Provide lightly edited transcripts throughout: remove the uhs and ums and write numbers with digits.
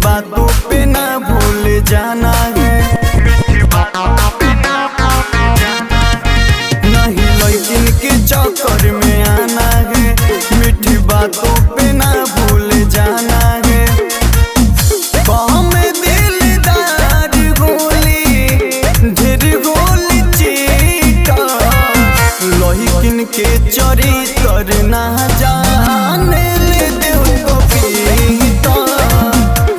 बातों पे ना भूल जाना है, मीठी बातों पे ना भूल जाना है। नहीं लेकिन के चक्कर में आना है, मीठी बातों पे ना भूल जाना है। कम दिलदार गोली ढेर गोली चीटा, लेकिन के चरित्र ना जाने ले देव को पीता,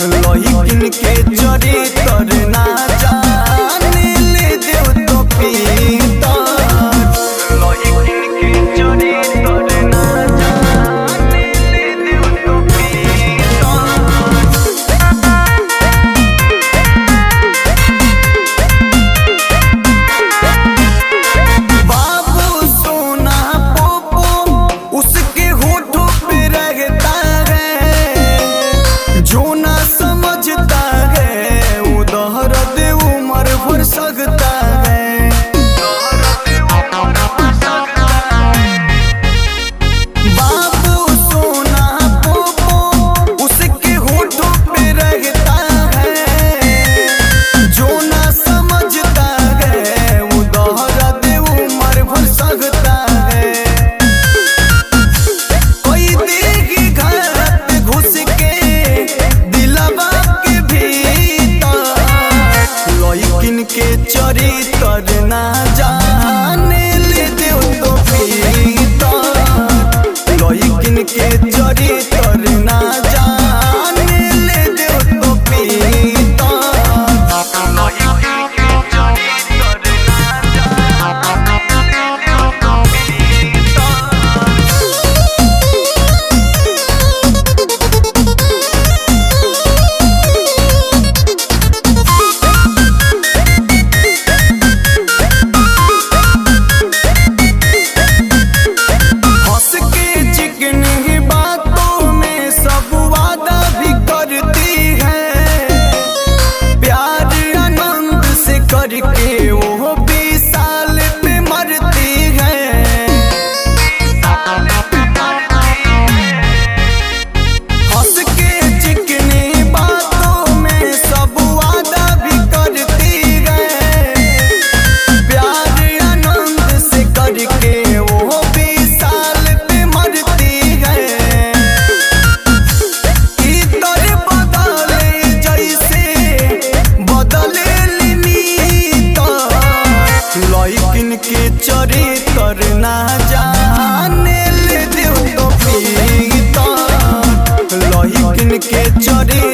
लेकिन के चरित्र ना जाने ले देव तो पीता, लेकिन के चरित्र ना जाने ले देव तो पीता। बाबू सोना पोपो उसके होठों पे रहता है, जो ना समझता है वो दर्द उम्र भर सकता है। बाबू सोना पोपो उसके होठों पे रहता है, जो ना समझता है वो दर्द उम्र भर सकता है। कोई देगी घर घुस के दिलवा के भीतर, लेकिन के चरित्र ना जाने ले देव तो पीता, लेकिन के चरित्र ना जाने ले देव तो पीता, लेकिन के चरित्र ना जाने ले देव तो पीता। हंस के चिकनी बातों में सब वादा भी करती है, प्यार आनंद से करके वो 20 साल पे मरती है। हंस के चिकनी बातों में सब वादा भी करती है, प्यार आनंद से करके वो 20 साल पे मरती है। इधर बदले जैसे बदले नीता, लेकिन के चरित्र ना जाने ले देव तो पीता, लेकिन के चरित्र